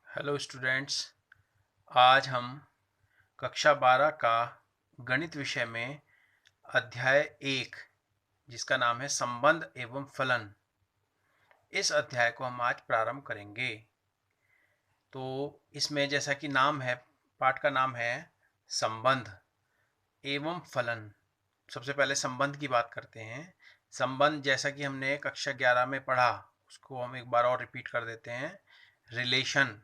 Hello students. आज हम कक्षा 12 का गणित विषय में अध्याय 1 जिसका नाम है संबंध एवं फलन, इस अध्याय को हम आज प्रारंभ करेंगे। तो इसमें जैसा कि नाम है, पाठ का नाम है संबंध एवं फलन। सबसे पहले संबंध की बात करते हैं। संबंध जैसा कि हमने कक्षा 11 में पढ़ा, उसको हम एक बार और रिपीट कर देते हैं। रिलेशन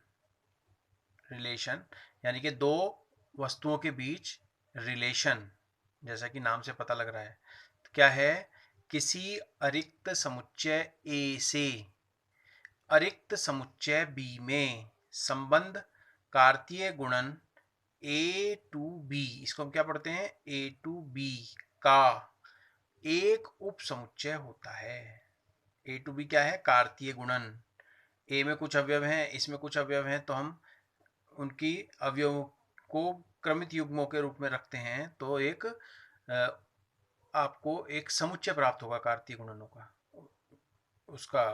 यानी कि दो वस्तुओं के बीच रिलेशन, जैसा कि नाम से पता लग रहा है। तो क्या है? किसी अरिक्त समुच्चय ए से अरिक्त समुच्चय बी में संबंध कार्तीय गुणन ए टू बी, इसको हम क्या पढ़ते हैं? ए टू बी का एक उप समुच्चय होता है। ए टू बी क्या है? कार्तीय गुणन। ए में कुछ अवयव हैं, इसमें कुछ अवयव हैं, तो हम उनकी अवयवों को क्रमित युग्मों के रूप में रखते हैं, तो एक आपको एक समुच्चय प्राप्त होगा कार्तीय गुणनों का, उसका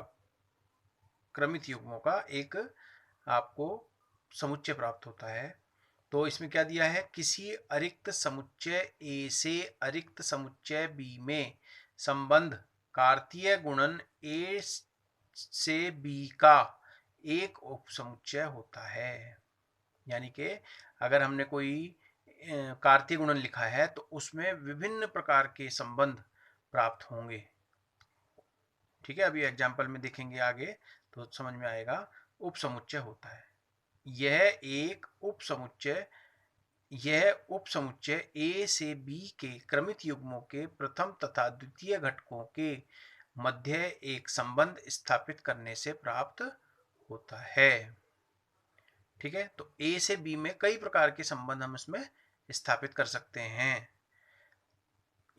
क्रमित युग्मों का एक आपको समुच्चय प्राप्त होता है। तो इसमें क्या दिया है? किसी अरिक्त समुच्चय ए से अरिक्त समुच्चय बी में संबंध कार्तीय गुणन ए से बी का एक उप समुच्चय होता है। यानी कि अगर हमने कोई कार्तीय गुणन लिखा है तो उसमें विभिन्न प्रकार के संबंध प्राप्त होंगे। ठीक है, अभी एग्जाम्पल में देखेंगे आगे तो समझ में आएगा। उप समुच्चय होता है यह उप समुच्चय ए से बी के क्रमित युग्मों के प्रथम तथा द्वितीय घटकों के मध्य एक संबंध स्थापित करने से प्राप्त होता है। ठीक है, तो ए से बी में कई प्रकार के संबंध हम इसमें स्थापित कर सकते हैं।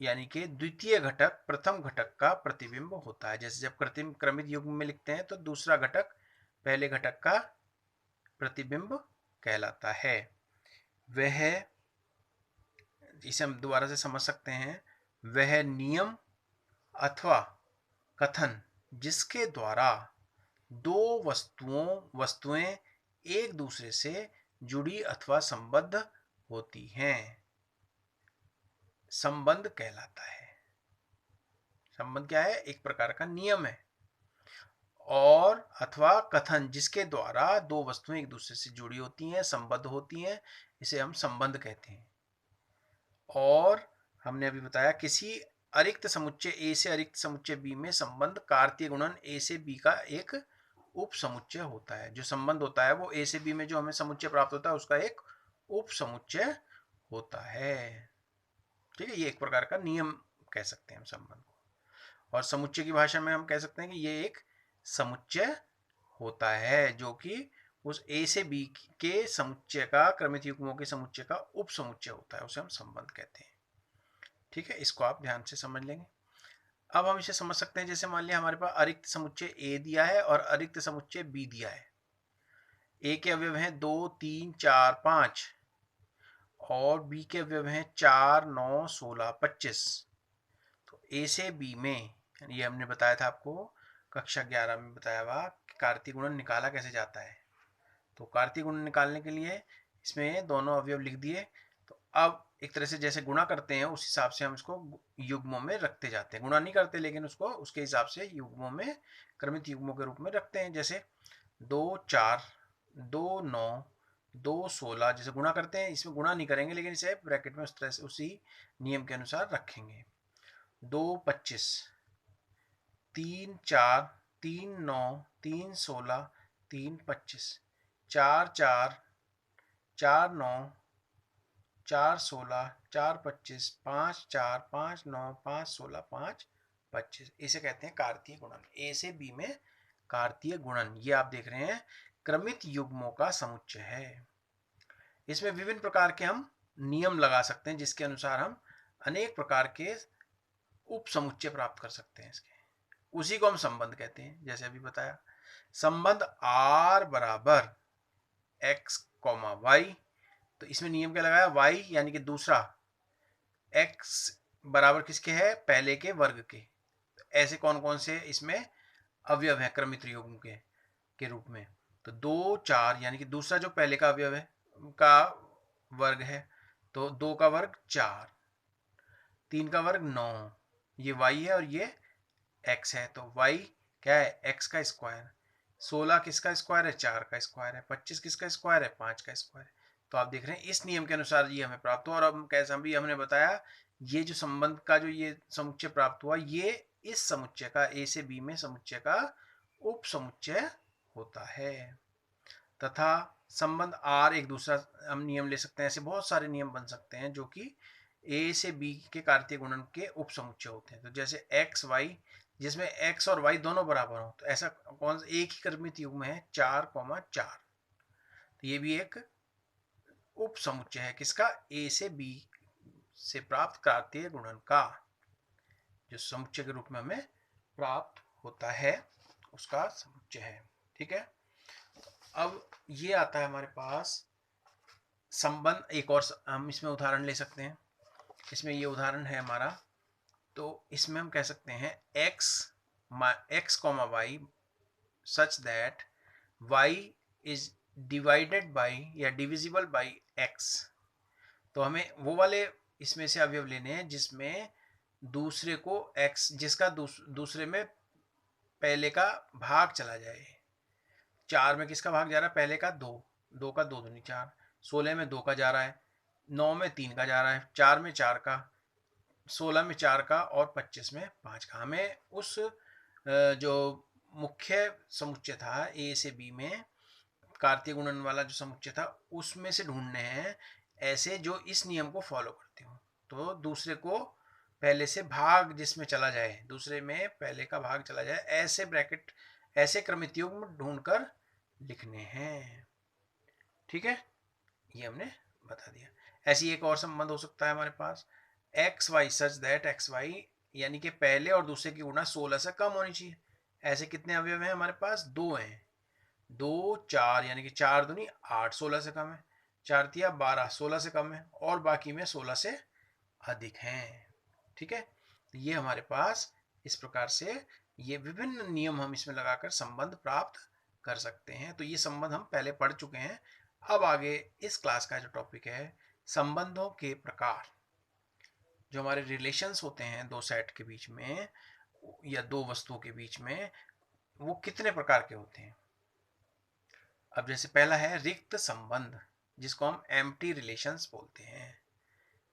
यानी कि द्वितीय घटक प्रथम घटक का प्रतिबिंब होता है। जैसे जब क्रमित युग्म में लिखते हैं तो दूसरा घटक पहले घटक का प्रतिबिंब कहलाता है। वह, इसे हम दोबारा से समझ सकते हैं, वह नियम अथवा कथन जिसके द्वारा दो वस्तुएं एक दूसरे से जुड़ी अथवा संबद्ध होती हैं, संबंध कहलाता है। संबंध क्या है? एक प्रकार का नियम है। और अथवा कथन जिसके द्वारा दो वस्तुएं एक दूसरे से जुड़ी होती हैं, संबद्ध होती हैं, इसे हम संबंध कहते हैं। और हमने अभी बताया किसी अरिक्त समुच्चय ए से अरिक्त समुच्चय बी में संबंध कार्तीय गुणन ए से बी का एक उप समुच्चय होता है। जो संबंध होता है वो ए से बी में जो हमें समुच्चय प्राप्त होता है उसका एक उप समुच्चय होता है। ठीक है, ये एक प्रकार का नियम कह सकते हैं हम संबंध को। और समुच्चय की भाषा में हम कह सकते हैं कि ये एक समुच्चय होता है जो कि उस ए से बी के समुच्चय का, क्रमित युग्मों के समुच्चय का उप समुच्चय होता है, उसे हम संबंध कहते हैं। ठीक है, इसको आप ध्यान से समझ लेंगे। अब हम इसे समझ सकते हैं, जैसे मान लिया हमारे पास अरिक्त समुच्चय ए दिया है और अरिक्त समुच्चय बी दिया है। ए के अवयव हैं 2, 3, 4, 5 और बी के अवयव हैं 4, 9, 16, 25। तो ए से बी में, ये हमने बताया था आपको कक्षा 11 में बताया हुआ, कार्तीय गुणन निकाला कैसे जाता है। तो कार्तीय गुणन निकालने के लिए इसमें दोनों अवयव लिख दिए। तो अब एक तरह से जैसे गुणा करते हैं उस हिसाब से हम इसको युग्मों में रखते जाते हैं। गुणा नहीं करते लेकिन उसको उसके हिसाब से युग्मों में, क्रमित युग्मों के रूप में रखते हैं। जैसे 2, 4, 2, 9, 2, 16, जैसे गुणा करते हैं, इसमें गुणा नहीं करेंगे लेकिन इसे ब्रैकेट में उस तरह से उसी नियम के अनुसार रखेंगे। 2, 25, 3, 4, 3, 9, 3, 16, 3, 25, 4, 4, 4, 9, 4, 16, 4, 25, 5, 4, 5, 9, 5, 16, 5, 25। इसे कहते हैं कार्तीय गुणन। ए से बी में कार्तीय गुणन, ये आप देख रहे हैं क्रमित युग्मों का समुच्चय है। इसमें विभिन्न प्रकार के हम नियम लगा सकते हैं जिसके अनुसार हम अनेक प्रकार के उप समुच्चय प्राप्त कर सकते हैं। इसके उसी को हम संबंध कहते हैं। जैसे अभी बताया, संबंध आर बराबर एक्स कॉमा वाई, तो इसमें नियम क्या लगाया? वाई यानी कि दूसरा, एक्स बराबर किसके है? पहले के वर्ग के। तो ऐसे कौन कौन से इसमें अवयव है क्रमित युग्म के रूप में? तो 2 4 यानी कि दूसरा जो पहले का अवयव है का वर्ग है, तो 2 का वर्ग 4, 3 का वर्ग 9, ये y है और ये x है, तो y क्या है, x का स्क्वायर। 16 किसका स्क्वायर है, 4 का स्क्वायर है। 25 किसका स्क्वायर है, 5 का स्क्वायर है। तो आप देख रहे हैं इस नियम के अनुसार ये हमें प्राप्त हुआ। और अब कैसा भी हमने बताया, ये जो संबंध का जो ये समुच्चय प्राप्त हुआ, ये इस समुच्चय का, ए से बी में समुच्चय का उप समुच्चय होता है। तथा संबंध आर एक दूसरा हम नियम ले सकते हैं। ऐसे बहुत सारे नियम बन सकते हैं जो कि ए से बी के कार्तीय गुणन के उप समुच्चय होते हैं। तो जैसे एक्स वाई, जिसमें एक्स और वाई दोनों बराबर हो, तो ऐसा कौन सा एक ही क्रमित युग्म है, 4,4। तो ये भी एक उप समुच्चय है किसका, ए से बी से प्राप्त कार्तीय गुणन का, जो समुच्चय के रूप में हमें प्राप्त होता है, उसका समुच्चय है। ठीक है, अब ये आता है हमारे पास संबंध। एक और हम इसमें उदाहरण ले सकते हैं। इसमें ये उदाहरण है हमारा, तो इसमें हम कह सकते हैं x comma y such that y is divided by या डिविजिबल बाई x। तो हमें वो वाले इसमें से अवयव लेने हैं जिसमें दूसरे को x, जिसका दूसरे में पहले का भाग चला जाए। 4 में किसका भाग जा रहा है, पहले का 2, 2 का 2 दूनी 4, 16 में 2 का जा रहा है, 9 में 3 का जा रहा है, 4 में 4 का, 16 में 4 का और 25 में 5 का। हमें उस जो मुख्य समुच्चय था ए से बी में कार्तीय गुणन वाला जो समुच्चय था, उसमें से ढूंढने हैं ऐसे जो इस नियम को फॉलो करते हो। तो दूसरे को पहले से भाग जिसमें चला जाए, दूसरे में पहले का भाग चला जाए, ऐसे ब्रैकेट, ऐसे क्रमित युग्म ढूंढकर लिखने हैं। ठीक है, ये हमने बता दिया। ऐसी एक और संबंध हो सकता है हमारे पास, X Y such that X Y, यानी कि पहले और दूसरे की गुणा 16 से कम होनी चाहिए। ऐसे कितने अवयव हैं हमारे पास, 2 हैं। 2 4 यानी कि 4 दूनी 8, 16 से कम है। 4 तिया 12, 16 से कम है, और बाकी में 16 से अधिक हैं। ठीक है, ये हमारे पास इस प्रकार से ये विभिन्न नियम हम इसमें लगाकर संबंध प्राप्त कर सकते हैं। तो ये संबंध हम पहले पढ़ चुके हैं। अब आगे इस क्लास का जो टॉपिक है, संबंधों के प्रकार। जो हमारे रिलेशंस होते हैं दो सेट के बीच में या दो वस्तुओं के बीच में, वो कितने प्रकार के होते हैं। अब जैसे पहला है रिक्त संबंध, जिसको हम एम्प्टी रिलेशंस बोलते हैं।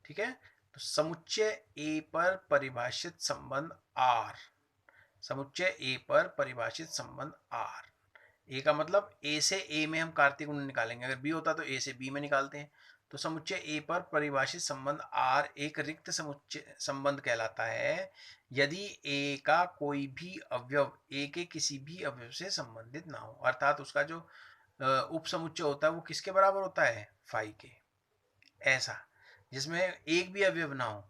ठीक है, तो समुच्चय ए पर परिभाषित संबंध आर, समुच्चय ए पर परिभाषित संबंध आर। ए का मतलब ए से ए में हम कार्तीय गुणन निकालेंगे, अगर बी होता तो ए से बी में निकालते हैं। तो समुच्चय ए पर परिभाषित संबंध आर एक रिक्त समुच्चय संबंध कहलाता है यदि ए का कोई भी अवयव ए के किसी भी अवयव से संबंधित ना हो, अर्थात उसका जो उप समुच्चय होता है वो किसके बराबर होता है, फाई के। ऐसा जिसमें एक भी अवयव ना हो,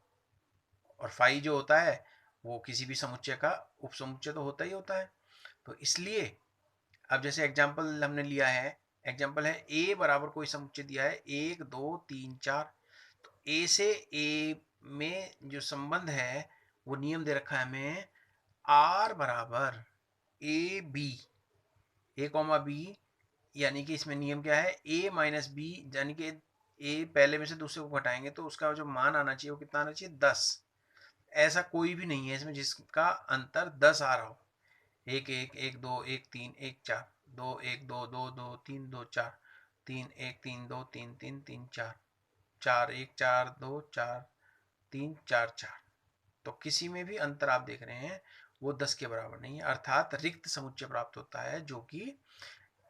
और फाई जो होता है वो किसी भी समुच्चय का उप समुच्चय तो होता ही होता है। तो इसलिए अब जैसे एग्जाम्पल हमने लिया है, एग्जाम्पल है ए बराबर कोई समुच्चय दिया है 1 2 3 4। तो ए से ए में जो संबंध है वो नियम दे रखा है हमें, आर बराबर A B, A comma B, यानी कि इसमें नियम क्या है, ए माइनस बी, यानी कि ए पहले में से दूसरे को घटाएंगे तो उसका जो मान आना चाहिए वो कितना आना चाहिए, 10। ऐसा कोई भी नहीं है इसमें जिसका अंतर 10 आ रहा हो। 1 1 1 2 1 3 1 4, 2 1 2 2 2 3 2 4, 3 1 3 2 3 3 3 4, 4 1 4 2 4 3 4 4। तो किसी में भी अंतर आप देख रहे हैं वो 10 के बराबर नहीं है, अर्थात रिक्त समुच्चय प्राप्त होता है जो कि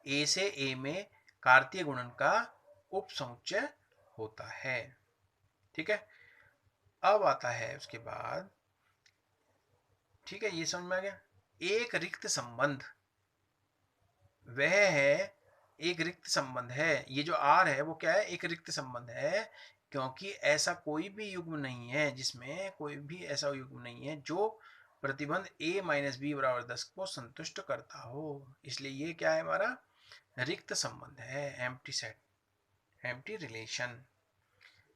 ए से ए में कार्तीय गुणन का उप समुच्चय होता है। ठीक है, अब आता है उसके बाद, ठीक है ये समझ में आ गया। एक रिक्त संबंध वह है, एक रिक्त संबंध है, ये जो आर है वो क्या है, एक रिक्त संबंध है, क्योंकि ऐसा कोई भी युग्म नहीं है, जिसमें कोई भी ऐसा युग्म नहीं है जो प्रतिबंध a माइनस बी बराबर 10 को संतुष्ट करता हो। इसलिए ये क्या है, हमारा रिक्त संबंध है, एम्प्टी सेट, एम्प्टी रिलेशन।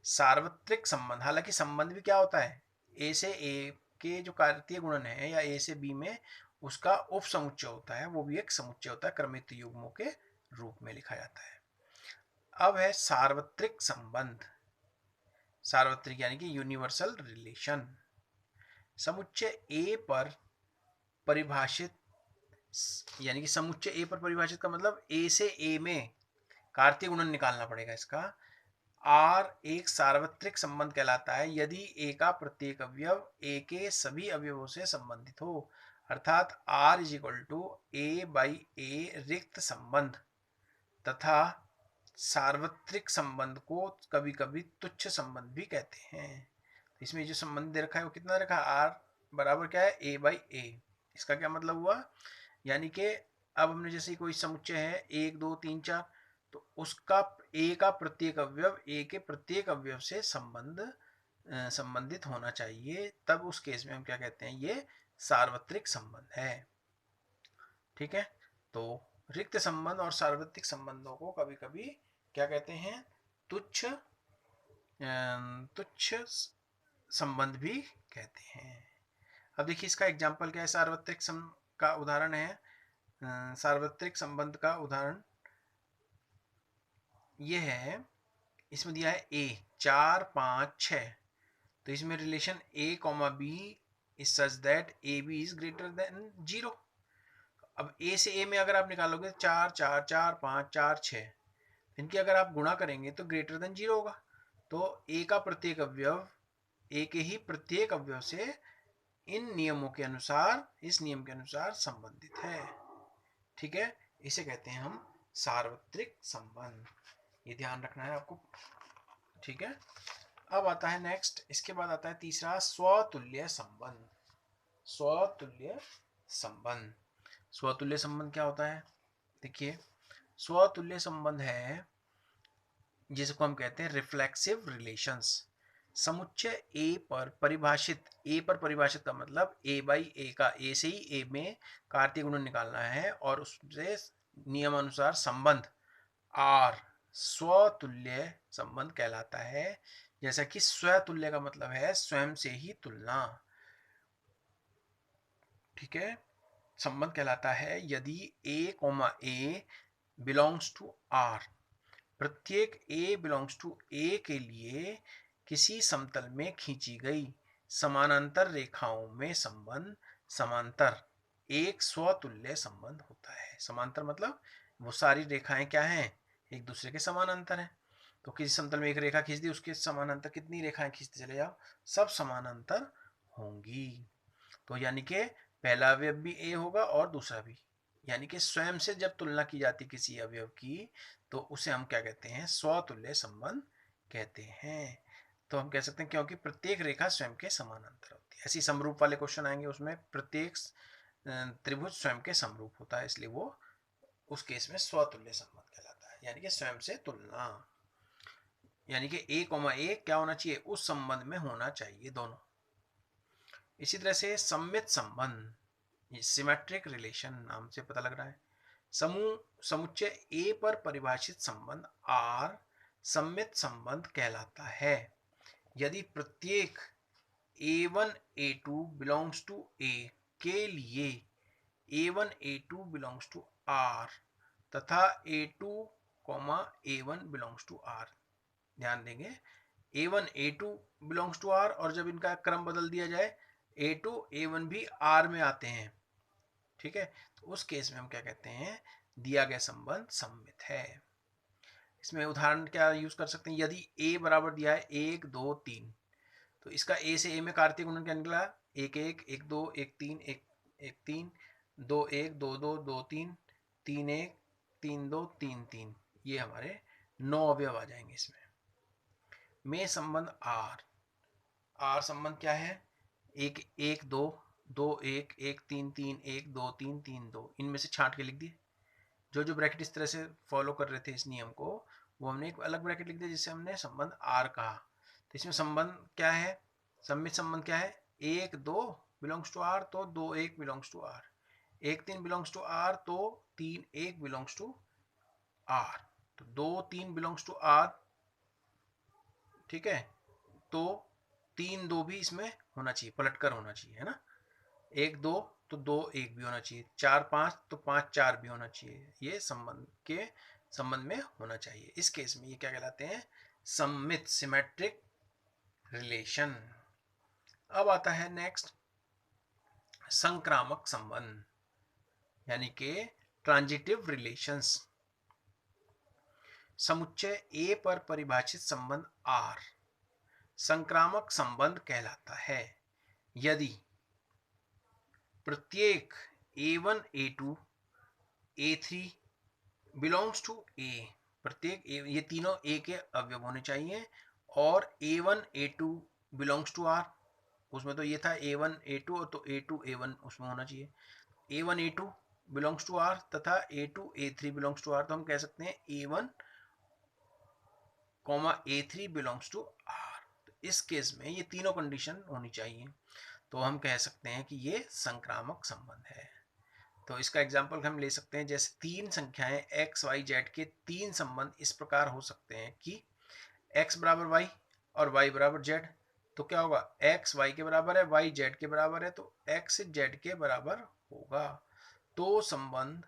सार्वत्रिक संबंध, हालांकि संबंध भी क्या होता है, ए से ए के जो कार्तीय गुणन है या ए से बी में उसका उप समुच्चय होता है, वो भी एक समुच्चय होता है क्रमित युग्मों के रूप में लिखा जाता है। अब है सार्वत्रिक संबंध। सार्वत्रिक यानी कि यूनिवर्सल रिलेशन। समुच्चय ए पर परिभाषित, यानी कि समुच्चय ए पर परिभाषित का मतलब ए से ए में कार्तीय गुणन निकालना पड़ेगा इसका। आर एक सार्वत्रिक संबंध कहलाता है यदि ए का प्रत्येक अवयव ए के सभी अवयवों से संबंधित हो, अर्थात R is equal to A by A रिक्त संबंध। तथा सार्वत्रिक संबंध को कभी कभी तुच्छ संबंध भी कहते हैं। इसमें जो संबंध दे रखा है वो कितना रखा है, आर बराबर क्या है, ए बाई ए। इसका क्या मतलब हुआ, यानी कि अब हमने जैसे कोई समुच्चय है 1 2 3 4, तो उसका ए का प्रत्येक अवयव ए के प्रत्येक अवयव से संबंधित होना चाहिए, तब उस केस में हम क्या कहते हैं, ये सार्वत्रिक संबंध है। ठीक है, तो रिक्त संबंध और सार्वत्रिक संबंधों को कभी कभी क्या कहते हैं, तुच्छ संबंध भी कहते हैं। अब देखिए इसका एग्जाम्पल क्या है, सार्वत्रिक का उदाहरण है, सार्वत्रिक संबंध का उदाहरण ये है, इसमें दिया है a 4 5 6, तो इसमें relation a comma B is such that A B is greater than 0। अब a से a में अगर आप निकालोगे 4 4 4 5 4 6, इनकी अगर आप गुणा करेंगे तो ग्रेटर देन 0 होगा। तो a का प्रत्येक अवयव a के ही प्रत्येक अवयव से इन नियमों के अनुसार, इस नियम के अनुसार संबंधित है। ठीक है, इसे कहते हैं हम सार्वत्रिक संबंध, ये ध्यान रखना है आपको। ठीक है, अब आता है नेक्स्ट, इसके बाद आता है तीसरा, स्वतुल्य संबंध। स्वतुल्य संबंध, स्वतुल्य संबंध क्या होता है, देखिए स्वतुल्य संबंध है जिसको हम कहते हैं रिफ्लेक्सिव रिलेशंस। समुच्चय ए पर परिभाषित, ए पर परिभाषित का मतलब ए बाई ए का, ए से ही ए में कार्तीय गुणन निकालना है और उससे नियमानुसार संबंध आर स्वतुल्य संबंध कहलाता है। जैसा कि स्वतुल्य का मतलब है स्वयं से ही तुलना। ठीक है, संबंध कहलाता है यदि a comma A belongs to R, प्रत्येक a बिलोंग्स टू a के लिए किसी समतल में खींची गई समानांतर रेखाओं में संबंध समांतर एक स्वतुल्य संबंध होता है। समांतर मतलब वो सारी रेखाएं क्या हैं, एक दूसरे के समानांतर हैं। तो किसी समतल में एक रेखा खींच दी, उसके समानांतर कितनी रेखाएं खींचते चले जाओ, सब समानांतर होंगी। तो यानी कि पहला अवयव भी ए होगा और दूसरा भी, यानी कि स्वयं से जब तुलना की जाती किसी अवयव की तो उसे हम क्या कहते हैं, स्वतुल्य संबंध कहते हैं। तो हम कह सकते हैं क्योंकि प्रत्येक रेखा स्वयं के समानांतर होती है। ऐसी समरूप वाले क्वेश्चन आएंगे, उसमें प्रत्येक त्रिभुज स्वयं के समरूप होता है, इसलिए वो उस केस में स्वतुल्य संबंध कहलाता है, यानी कि स्वयं से तुलना। यानी कि ए कोमा ए क्या होना चाहिए, उस संबंध में होना चाहिए दोनों। इसी तरह से सममित संबंध, सिमेट्रिक रिलेशन नाम से पता लग रहा है। समुच्चय ए पर परिभाषित संबंध आर सममित संबंध कहलाता है यदि प्रत्येक a1 a2 belongs to a के लिए a1 a2 belongs to r तथा a2 a1 belongs to r। ध्यान देंगे, a1 a2 belongs to r, और जब इनका क्रम बदल दिया जाए a2 a1 भी r में आते हैं। ठीक है, तो उस केस में हम क्या कहते हैं, दिया गया संबंध सममित है। इसमें उदाहरण क्या यूज कर सकते हैं, यदि a बराबर दिया है 1 2 3, तो इसका a से a में कार्तीय गुणन क्या निकला, 1 1 1 2 1 3 1 1 3 2 1 2 2 2 3 3 1 3 2 3 3, ये हमारे 9 अवयव आ जाएंगे। इसमें में संबंध आर संबंध क्या है, 1 1 2 2 1 1 3 3 1 2 3 3 2, इनमें से छांट के लिख दिए। जो ब्रैकेट इस तरह से फॉलो कर रहे थे इस नियम को, वो हमने एक अलग ब्रैकेट लिख दिया जिससे हमने संबंध आर कहा। तो इसमें संबंध क्या है, सममित संबंध क्या है, 1 2 बिलोंग्स टू आर तो 2 1 belongs to R, 1 3 belongs to R तो 3 1 बिलोंग्स टू आर, तो 2 3 बिलोंग्स टू आर। ठीक है, तो 3 2 भी इसमें होना चाहिए, पलटकर होना चाहिए, है ना, 1 2, तो 2 1 भी होना चाहिए, 4 5 तो 5 4 भी होना चाहिए। ये संबंध में होना चाहिए। इस केस में ये क्या कहलाते हैं? सममित, सिमेट्रिक रिलेशन। अब आता है नेक्स्ट संक्रामक संबंध, यानी कि ट्रांजिटिव रिलेशंस। समुच्चय A पर परिभाषित संबंध R संक्रामक संबंध कहलाता है यदि प्रत्येक A1 A2 A3 belongs to A, प्रत्येक ये तीनों A के अवयव होने चाहिए, और A1 A2 belongs to R, उसमें तो ये था A1 A2 और तो A2 A1 उसमें होना चाहिए। A1 A2 belongs to R तथा A2 A3 belongs to R, तो हम कह सकते हैं A1 A3 belongs to R। तो इस केस में ये तीनों कंडीशन होनी चाहिए, तो हम कह सकते हैं कि ये संक्रामक संबंध है। तो इसका एग्जाम्पल हम ले सकते हैं, जैसे तीन संख्याएं x y z के तीन संबंध इस प्रकार हो सकते हैं कि x बराबर y और y बराबर z। तो क्या होगा? x y के बराबर है, y z के बराबर है, तो x z के बराबर होगा। तो संबंध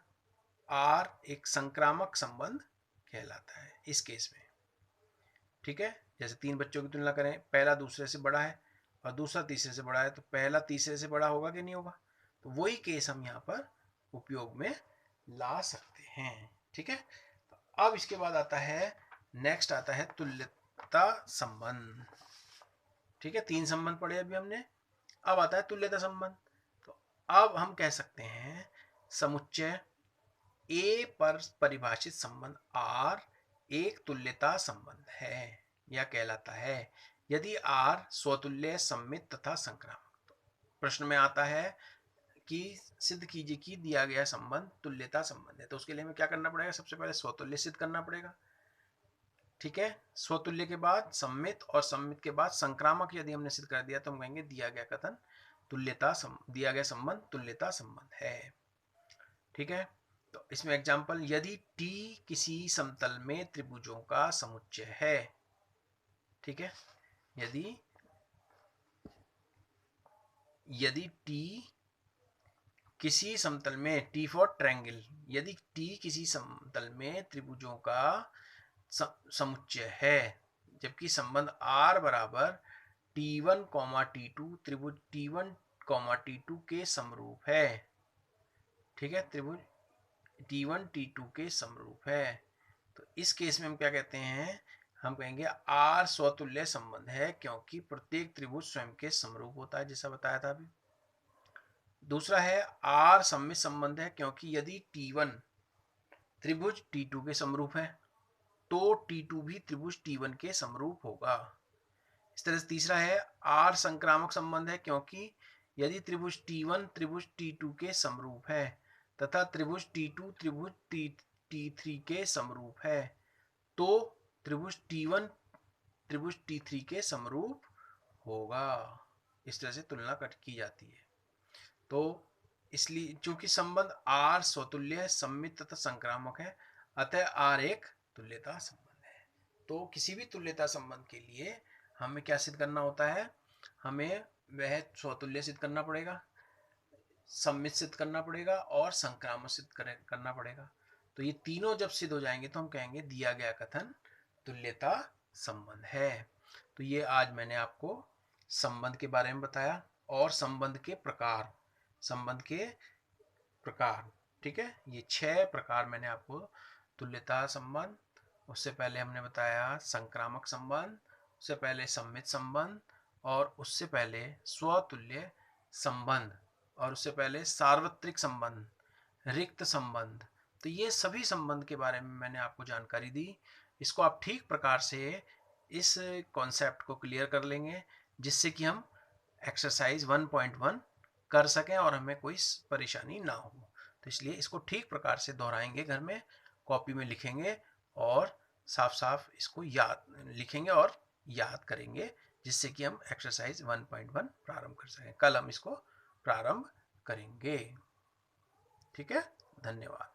R एक संक्रामक संबंध कहलाता है इस केस में। ठीक है, जैसे तीन बच्चों की तुलना करें, पहला दूसरे से बड़ा है और दूसरा तीसरे से बड़ा है, तो पहला तीसरे से बड़ा होगा कि नहीं होगा? तो वही केस हम यहाँ पर उपयोग में ला सकते हैं। ठीक है, तो अब इसके बाद आता है नेक्स्ट आता है तुल्यता संबंध। ठीक है, तीन संबंध पढ़े अभी हमने, अब आता है तुल्यता संबंध। तो अब हम कह सकते हैं समुच्चय A पर परिभाषित संबंध R एक तुल्यता संबंध है या कहलाता है यदि R स्वतुल्य, सममित तथा संक्रामक। तो प्रश्न में आता है कि सिद्ध कीजिए कि दिया गया संबंध तुल्यता संबंध है। तो उसके लिए हमें क्या करना पड़ेगा? सबसे पहले स्वतुल्य सिद्ध करना पड़ेगा। ठीक है, स्वतुल्य के बाद सममित और सममित के बाद संक्रामक यदि हमने सिद्ध कर दिया तो हम कहेंगे दिया गया कथन दिया गया संबंध तुल्यता संबंध है। ठीक है, तो इसमें एग्जाम्पल, यदि T किसी समतल में त्रिभुजों का समुच्चय है। ठीक है, यदि T किसी समतल में, T फॉर ट्रायंगल, यदि T किसी समतल में त्रिभुजों का समुच्चय है, जबकि संबंध R बराबर T1, T2 त्रिभुज T1, T2 के समरूप है। ठीक है, त्रिभुज T1 T2 के समरूप है, तो इस केस में हम क्या कहते हैं? हम कहेंगे R स्वतुल्य संबंध है, क्योंकि प्रत्येक त्रिभुज स्वयं के समरूप होता है, जैसा बताया था अभी। दूसरा है R सममित संबंध है, क्योंकि यदि T1 त्रिभुज T2 के समरूप है तो T2 भी त्रिभुज T1 के समरूप होगा। इस तरह से तीसरा है R संक्रामक संबंध है, क्योंकि यदि त्रिभुज T1 त्रिभुज T2 के समरूप है तथा त्रिभुज T2 त्रिभुज T3 के समरूप है, तो त्रिभुज T1 त्रिभुज T3 के समरूप होगा। इस तरह से तुलना की जाती है। तो इसलिए चूंकि संबंध R स्वतुल्य, सममित तथा संक्रामक है, अतः R एक तुल्यता संबंध है। तो किसी भी तुल्यता संबंध के लिए हमें क्या सिद्ध करना होता है? हमें वह स्वतुल्य सिद्ध करना पड़ेगा, सम्मित सिद्ध करना पड़ेगा और संक्रामक सिद्ध करना पड़ेगा। तो ये तीनों जब सिद्ध हो जाएंगे तो हम कहेंगे दिया गया कथन तुल्यता संबंध है। तो ये आज मैंने आपको संबंध के बारे में बताया और संबंध के प्रकार। ठीक है, ये 6 प्रकार मैंने आपको, तुल्यता संबंध, उससे पहले हमने बताया संक्रामक संबंध, उससे पहले सम्मित संबंध, और उससे पहले स्वतुल्य संबंध, और उससे पहले सार्वत्रिक संबंध, रिक्त संबंध। तो ये सभी संबंध के बारे में मैंने आपको जानकारी दी। इसको आप ठीक प्रकार से इस कॉन्सेप्ट को क्लियर कर लेंगे, जिससे कि हम एक्सरसाइज 1.1 कर सकें और हमें कोई परेशानी ना हो। तो इसलिए इसको ठीक प्रकार से दोहराएंगे, घर में कॉपी में लिखेंगे और साफ साफ इसको लिखेंगे और याद करेंगे, जिससे कि हम एक्सरसाइज 1.1 प्रारंभ कर सकें। कल हम इसको प्रारंभ करेंगे। ठीक है, धन्यवाद।